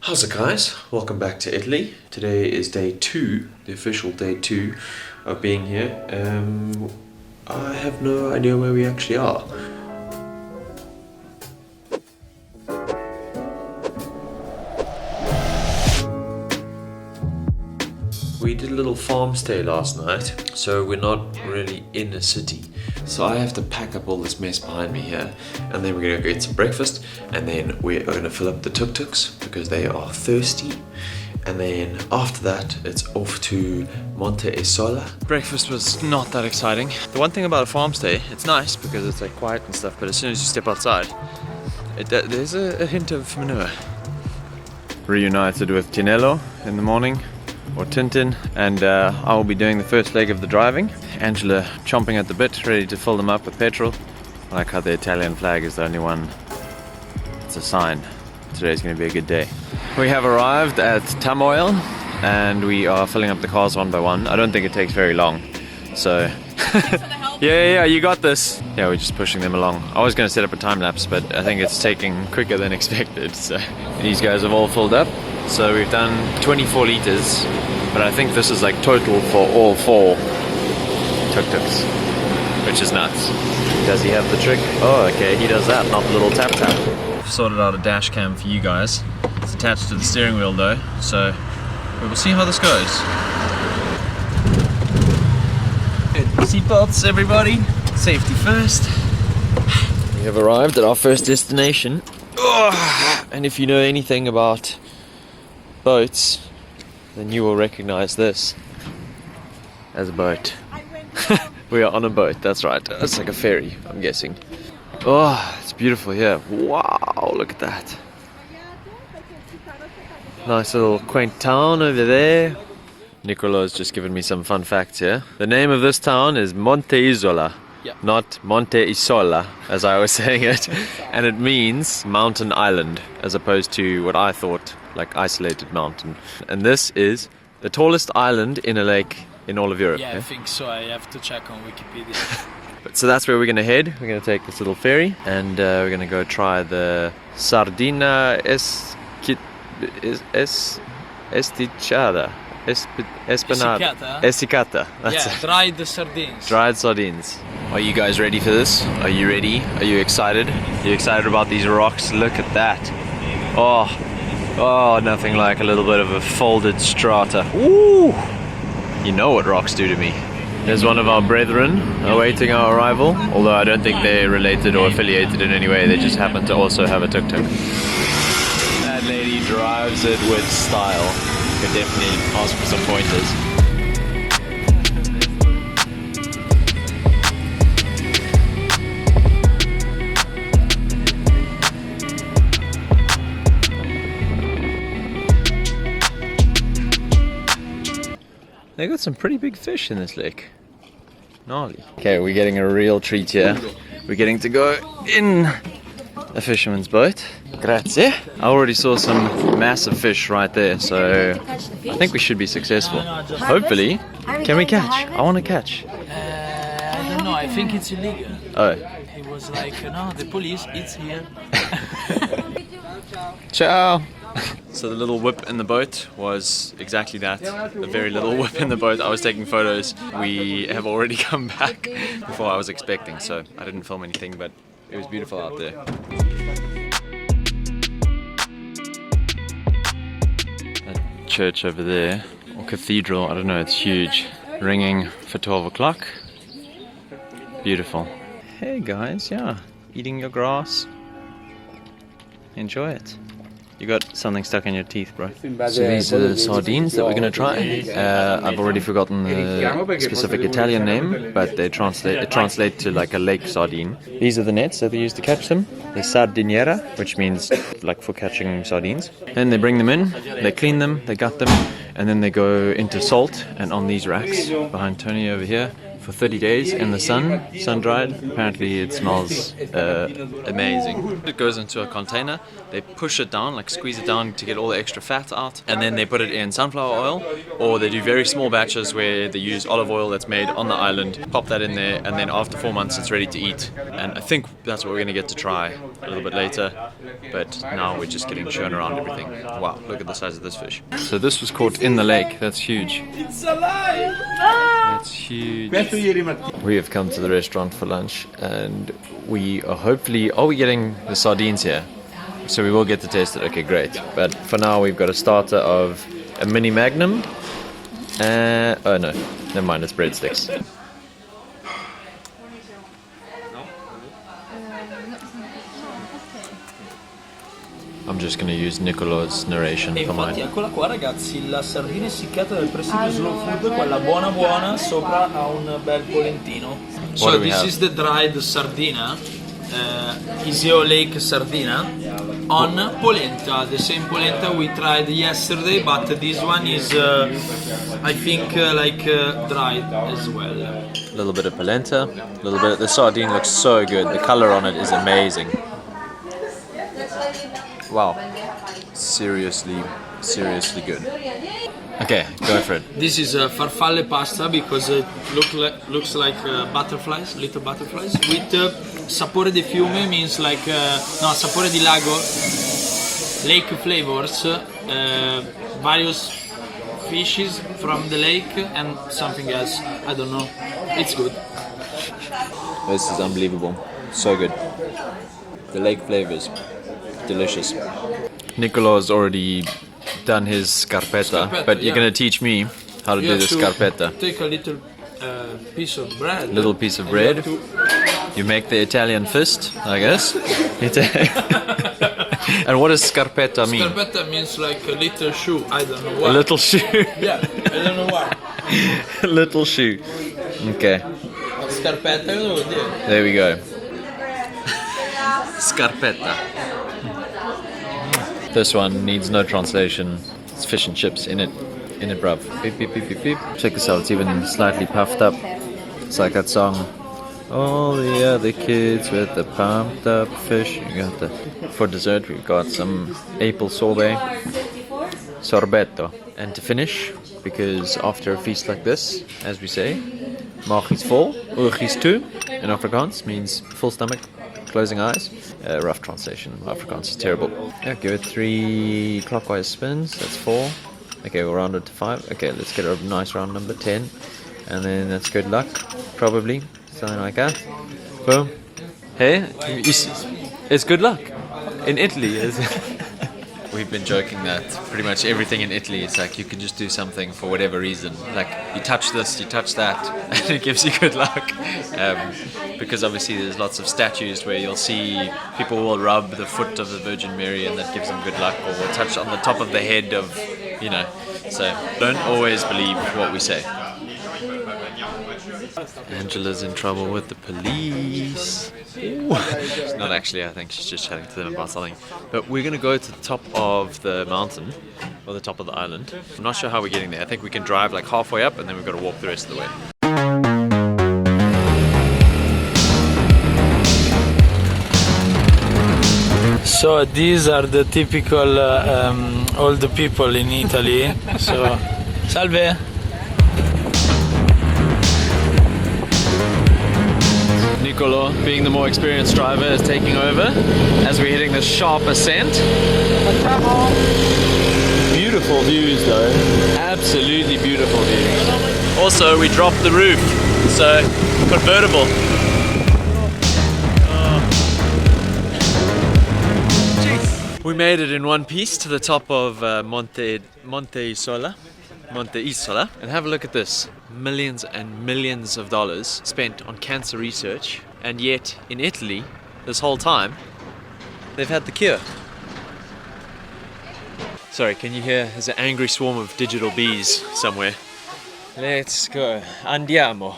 How's it, guys? Welcome back to Italy. Today is day 2, the official day 2 of being here. I have no idea where we actually are. We did a little farm stay last night, so we're not really in a city. So I have to pack up all this mess behind me here, and then we're gonna go get some breakfast, and then we're gonna fill up the tuk-tuks because they are thirsty. And then after that, it's off to Monte Isola. Breakfast was not that exciting. The one thing about a farm stay, it's nice because it's like quiet and stuff, but as soon as you step outside, there's a hint of manure. Reunited with Nicolo in the morning, or Tintin, and I will be doing the first leg of the driving. Angela chomping at the bit, ready to fill them up with petrol. I like how the Italian flag is the only one. It's a sign today's going to be a good day. We have arrived at Tamoil and we are filling up the cars one by one. I don't think it takes very long, so yeah, you got this. Yeah, we're just pushing them along. I was going to set up a time lapse, but I think it's taking quicker than expected. So these guys have all filled up. So we've done 24 liters, but I think this is like total for all 4 tuk-tuks, which is nuts. Does he have the trick? Oh, okay, he does that, not the little tap tap. I've sorted out a dash cam for you guys. It's attached to the steering wheel though, so we will see how this goes. Seatbelts, everybody. Safety first. We have arrived at our first destination. Oh, and if you know anything about boats, then you will recognize this as a boat. We are on a boat, that's right. It's like a ferry, I'm guessing. Oh, it's beautiful here. Wow, look at that. Nice little quaint town over there. Nicolo has just given me some fun facts here. The name of this town is Monte Isola, not Monte Isola, as I was saying it. And it means mountain island, as opposed to what I thought, like isolated mountain. And this is the tallest island in a lake in all of Europe. Yeah, I think so. I have to check on Wikipedia. So that's where we're going to head. We're going to take this little ferry and we're going to go try the Sardina Esticada. Espinada. Essicata. Yeah, dried sardines. Dried sardines. Are you guys ready for this? Are you ready? Are you excited? Are you excited about these rocks? Look at that. Oh, nothing like a little bit of a folded strata. Ooh! You know what rocks do to me. There's one of our brethren awaiting our arrival, although I don't think they're related or affiliated in any way. They just happen to also have a tuk-tuk. That lady drives it with style. Could definitely ask for some pointers. They got some pretty big fish in this lake. Gnarly. Okay, we're getting a real treat here. We're getting to go in a fisherman's boat. Grazie. I already saw some massive fish right there, so I think we should be successful. Hopefully. Can we catch? I want to catch. I don't know, I think it's illegal. Oh. It was like, no, the police, it's here. Ciao. So the little whip in the boat was exactly that, a very little whip in the boat. I was taking photos. We have already come back before I was expecting, so I didn't film anything, but it was beautiful out there. That church over there, or cathedral, I don't know, it's huge. Ringing for 12 o'clock. Beautiful. Hey guys, yeah, eating your grass. Enjoy it. You got something stuck in your teeth, bro. So these are the sardines that we're going to try. I've already forgotten the specific Italian name, but they translate to like a lake sardine. These are the nets that they use to catch them. The sardiniera, which means like for catching sardines. Then they bring them in, they clean them, they gut them, and then they go into salt and on these racks behind Tony over here for 30 days in the sun dried. Apparently it smells amazing. It goes into a container, they push it down, like squeeze it down to get all the extra fat out, and then they put it in sunflower oil, or they do very small batches where they use olive oil that's made on the island, pop that in there, and then after 4 months it's ready to eat. And I think that's what we're going to get to try a little bit later, but now we're just getting shown around everything. Wow, look at the size of this fish. So this was caught in the lake. That's huge. It's alive! That's huge. We have come to the restaurant for lunch, and we are hopefully... Are we getting the sardines here? So we will get to taste it. Okay, great. But for now we've got a starter of a mini magnum. Oh no, never mind, it's breadsticks. I'm just going to use Nicolo's narration for mine. Infatti eccola qua ragazzi, la sardina essiccata del presidio slow food, quella buona buona, sopra a un bel polentino. So this is the dried sardina, Iseo Lake sardina, on polenta, the same polenta we tried yesterday, but this one is, I think, dried as well. A little bit of polenta, a little bit. The sardine looks so good. The color on it is amazing. Wow, seriously good. Okay, go for it. This is farfalle pasta because it looks like butterflies, little butterflies, with sapore di fiume, means like no, sapore di lago, lake flavors, various fishes from the lake and something else. I don't know. It's good. This is unbelievable. So good. The lake flavors. Delicious. Nicolo has already done his scarpetta, but you're going to teach me how to do the scarpetta. Take a little piece of bread. Little piece of bread. You make the Italian fist, I guess. And what does scarpetta mean? Scarpetta means like a little shoe. I don't know why. A little shoe. Yeah, I don't know why. A little shoe. Okay. Scarpetta, there we go. Scarpetta. This one needs no translation. It's fish and chips in it, bruv. Beep, beep, beep, beep, beep. Check this out, it's even slightly puffed up. It's like that song. All the other kids with the pumped up fish. For dessert, we've got some apple sorbet, sorbetto. And to finish, because after a feast like this, as we say, maag is vol, oog is toe, in Afrikaans means full stomach, closing eyes. Rough translation. Afrikaans is terrible. Yeah, give it 3 clockwise spins. That's 4. Okay, we'll round it to 5. Okay, let's get a nice round number 10. And then that's good luck, probably. Something like that. Boom. Hey, it's good luck. In Italy, we've been joking that pretty much everything in Italy, it's like you can just do something for whatever reason. Like you touch this, you touch that, and it gives you good luck. Because obviously there's lots of statues where you'll see people will rub the foot of the Virgin Mary and that gives them good luck, or will touch on the top of the head of, you know. So don't always believe what we say. Angela's in trouble with the police. She's not actually, I think she's just chatting to them about something. But we're going to go to the top of the mountain, or the top of the island. I'm not sure how we're getting there. I think we can drive like halfway up and then we've got to walk the rest of the way. So these are the typical old people in Italy. So, salve! Nicolo, being the more experienced driver, is taking over as we're hitting the sharp ascent. Beautiful views though, absolutely beautiful views. Also, we dropped the roof, so convertible. We made it in one piece to the top of Monte Isola. And have a look at this. Millions and millions of dollars spent on cancer research, and yet in Italy, this whole time, they've had the cure. Sorry, can you hear? There's an angry swarm of digital bees somewhere. Let's go. Andiamo.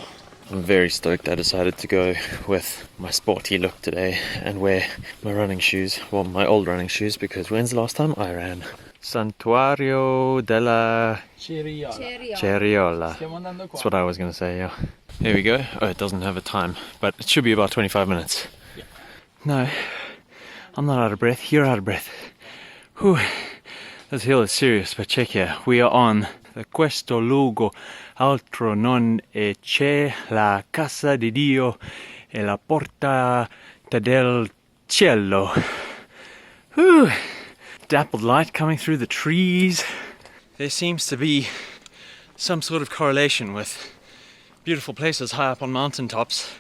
I'm very stoked I decided to go with my sporty look today and wear my running shoes, well, my old running shoes, because when's the last time I ran? Santuario della Ceriola. That's what I was going to say, yeah. There we go. Oh, it doesn't have a time, but it should be about 25 minutes. Yeah. No, I'm not out of breath. You're out of breath. Whew. This hill is serious, but check here. We are on the questo luogo altro non c'è la casa di Dio e la porta del cielo. Whew. Dappled light coming through the trees. There seems to be some sort of correlation with beautiful places high up on mountaintops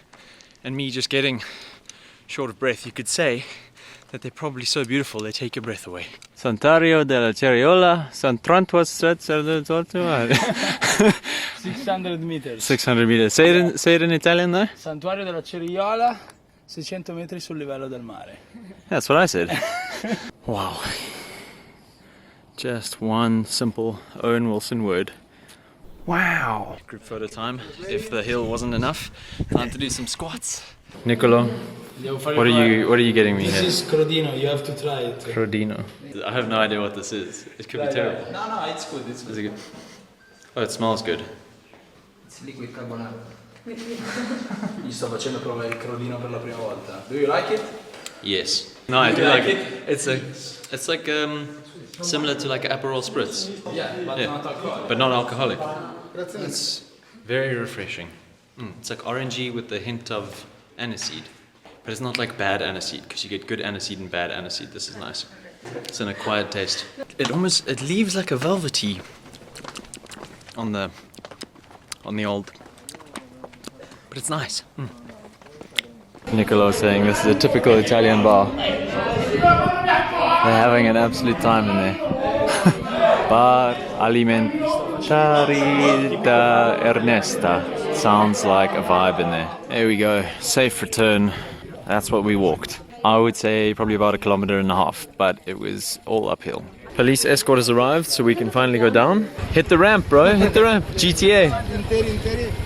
and me just getting short of breath. You could say that they're probably so beautiful they take your breath away. Santuario della Ceriola, San 600 meters. 600 meters. Say it in Italian though. Santuario della Ceriola, 600 metri sul livello del mare. That's what I said. Wow. Just one simple Owen Wilson word. Wow. Group photo time. If the hill wasn't enough, time to do some squats. Nicolo, what are you getting me here? This is crodino. You have to try it. Crodino. I have no idea what this is. It could be terrible. No, it's good. It's good. Is it good? Oh, it smells good. It's liquid carbonara. Gli sto facendo provare il crodino per la prima volta. Do you like it? Yes. No, I do like it. It's like similar to like Aperol Spritz. Yeah, but not alcoholic. But not alcoholic. It's very refreshing. It's like orangey with a hint of aniseed. But it's not like bad aniseed, because you get good aniseed and bad aniseed. This is nice. It's an acquired taste. It leaves like a velvety on the old, but it's nice. Nicolo saying this is a typical Italian bar. They're having an absolute time in there. Bar Alimentari da Ernesta. Sounds like a vibe in there. There we go. Safe return. That's what we walked. I would say probably about 1.5 kilometers, but it was all uphill. Police escort has arrived, so we can finally go down. Hit the ramp, bro. Hit the ramp. GTA.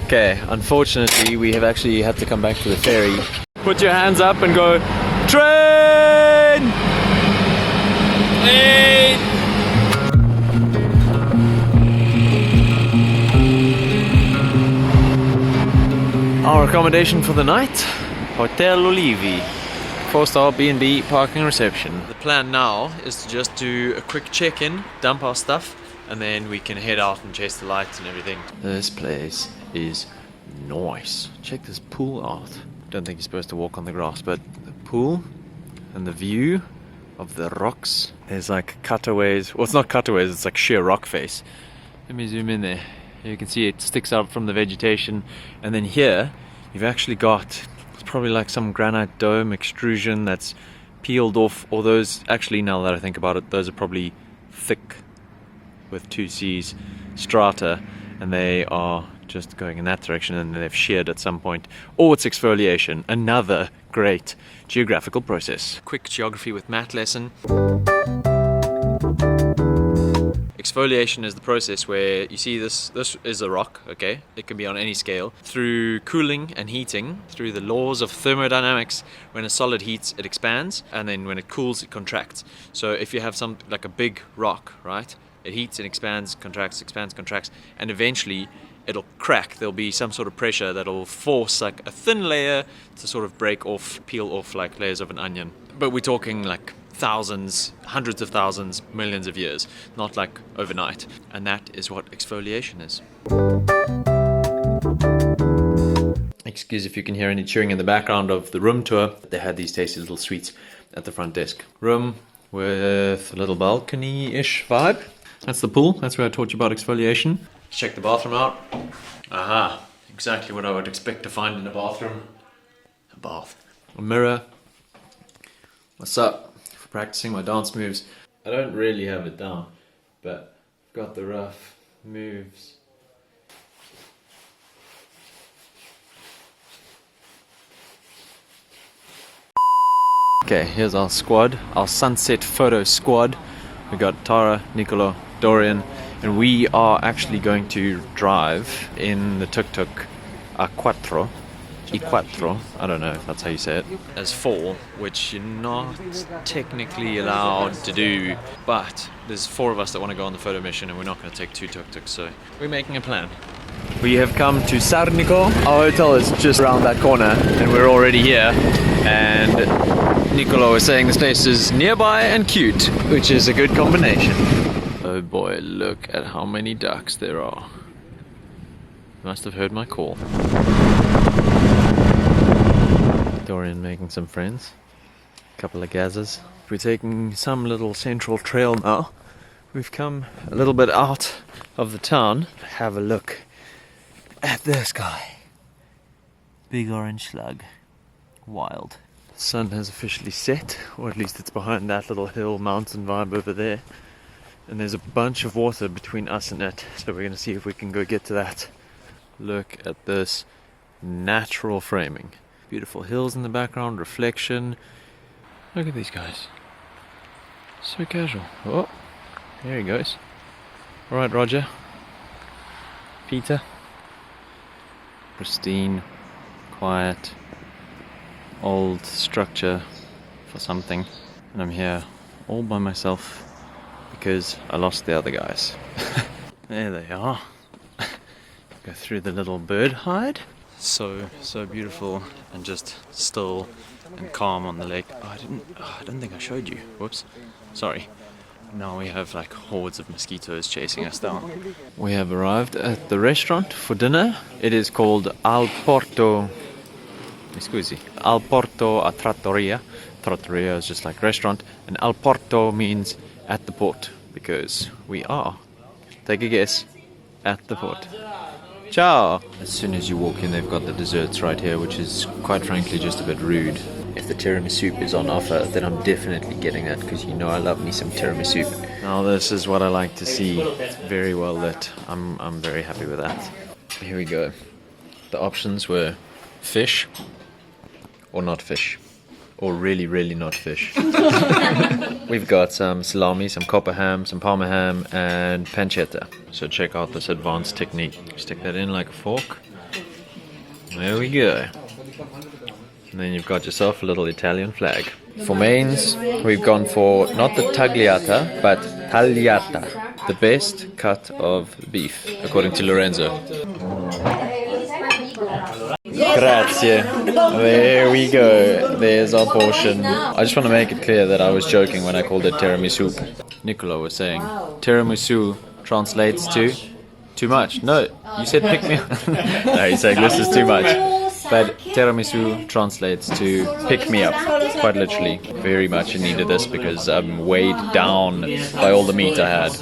Okay, unfortunately, we have actually had to come back to the ferry. Put your hands up and go, train! Hey! Our accommodation for the night, Hotel Olivi. 4-star B&B parking reception. The plan now is to just do a quick check-in, dump our stuff, and then we can head out and chase the lights and everything. This place is nice. Check this pool out. Don't think you're supposed to walk on the grass, but the pool and the view of the rocks. There's like cutaways. Well, it's not cutaways, it's like sheer rock face. Let me zoom in there. You can see it sticks out from the vegetation. And then here, you've actually got, it's probably like some granite dome extrusion that's peeled off. Or those, actually now that I think about it, those are probably thick with 2 C's strata. And they are just going in that direction and they've sheared at some point. Or it's exfoliation, another great geographical process. Quick geography with Matt lesson. Exfoliation is the process where you see this is a rock, okay? It can be on any scale. Through cooling and heating, through the laws of thermodynamics, when a solid heats, it expands, and then when it cools, it contracts. So if you have something like a big rock, right? It heats and expands, contracts, and eventually it'll crack. There'll be some sort of pressure that'll force like a thin layer to sort of break off, peel off like layers of an onion. But we're talking like thousands, hundreds of thousands, millions of years, not like overnight. And that is what exfoliation is. Excuse if you can hear any chewing in the background of the room tour. They had these tasty little sweets at the front desk. Room with a little balcony-ish vibe. That's the pool. That's where I taught you about exfoliation. Let's check the bathroom out. Aha, exactly what I would expect to find in a bathroom. A bath. A mirror. What's up? For practicing my dance moves. I don't really have it down, but I've got the rough moves. Okay, here's our squad, our sunset photo squad. We got Tara, Nicolo, Dorian, and we are actually going to drive in the tuk-tuk I4, I don't know if that's how you say it, as 4, which you're not technically allowed to do, but there's 4 of us that want to go on the photo mission and we're not going to take 2 tuk-tuks, so we're making a plan. We have come to Sarnico. Our hotel is just around that corner and we're already here. And Nicolo is saying this place is nearby and cute, which is a good combination. Oh boy, look at how many ducks there are. Must have heard my call. Dorian making some friends. A couple of gazzers. We're taking some little central trail now. We've come a little bit out of the town. Have a look at this guy. Big orange slug. Wild. The sun has officially set, or at least it's behind that little hill mountain vibe over there. And there's a bunch of water between us and it, so we're going to see if we can go get to that. Look at this natural framing. Beautiful hills in the background, reflection. Look at these guys. So casual. Oh, there he goes. Alright, Roger. Peter. Pristine, quiet, old structure for something. And I'm here all by myself because I lost the other guys. There they are. Go through the little bird hide. So beautiful and just still and calm on the lake. Oh, I don't think I showed you. Whoops. Sorry. Now we have like hordes of mosquitoes chasing us down. We have arrived at the restaurant for dinner. It is called Al Porto. Scusi. Al Porto a Trattoria. Trattoria is just like restaurant. And Al Porto means at the port. Because we are, take a guess, at the port. Ciao! As soon as you walk in, they've got the desserts right here, which is quite frankly just a bit rude. If the tiramisu is on offer, then I'm definitely getting that, because you know I love me some tiramisu. Now this is what I like to see. It's very well lit. I'm very happy with that. Here we go. The options were fish or not fish. Or really, really not fish. We've got some salami, some copper ham, some parma ham, and pancetta. So check out this advanced technique. Stick that in like a fork. There we go. And then you've got yourself a little Italian flag. For mains, we've gone for not the tagliata, but tagliata. The best cut of beef, according to Lorenzo. Grazie. There we go. There's our portion. I just want to make it clear that I was joking when I called it tiramisu. Nicolo was saying tiramisu translates to too much. No, you said pick me up. No, he's saying this is too much. But tiramisu translates to pick me up. Quite literally. Very much in need of this because I'm weighed down by all the meat I had.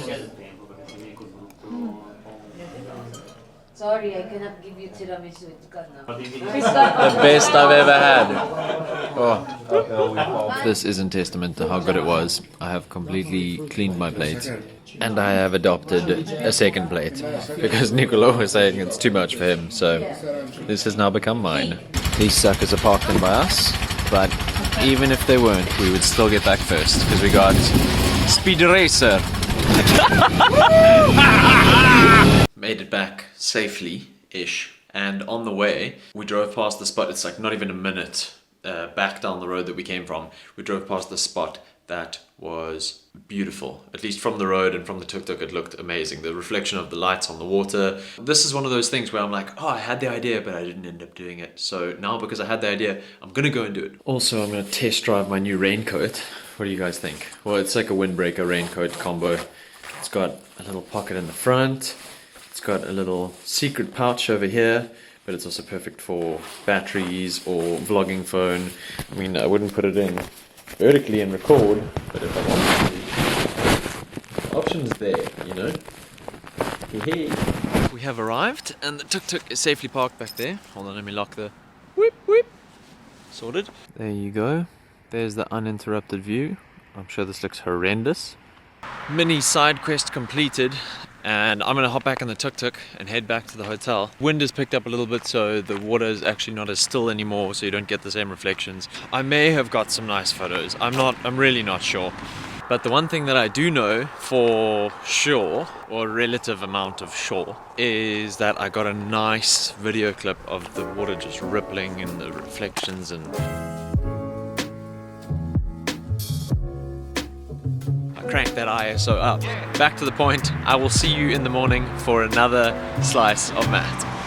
Sorry, I cannot give you tiramisu. It's gone now. The best I've ever had. Oh. This isn't testament to how good it was. I have completely cleaned my plate. And I have adopted a second plate. Because Nicolo was saying it's too much for him. So this has now become mine. These suckers are parked in by us. But even if they weren't, we would still get back first. Because we got Speed Racer. Made it back safely-ish, and on the way we drove past the spot. It's like not even a minute back down the road that we came from. We drove past the spot that was beautiful. At least from the road and from the tuk-tuk it looked amazing. The reflection of the lights on the water. This is one of those things where I'm like, oh, I had the idea but I didn't end up doing it. So now because I had the idea, I'm gonna go and do it. Also, I'm gonna test drive my new raincoat. What do you guys think? Well, it's like a windbreaker raincoat combo. It's got a little pocket in the front. It's got a little secret pouch over here, but it's also perfect for batteries or vlogging phone. I mean, I wouldn't put it in vertically and record, but if I wanted to, the option's there, you know? Hey. We have arrived, and the tuk-tuk is safely parked back there. Hold on, let me lock the whip whip. Sorted. There you go. There's the uninterrupted view. I'm sure this looks horrendous. Mini side quest completed. And I'm gonna hop back in the tuk-tuk and head back to the hotel. Wind has picked up a little bit, so the water is actually not as still anymore, so you don't get the same reflections. I may have got some nice photos. I'm really not sure. But the one thing that I do know for sure, or a relative amount of sure, is that I got a nice video clip of the water just rippling and the reflections, and I crank that ISO up. Back to the point, I will see you in the morning for another slice of Matt.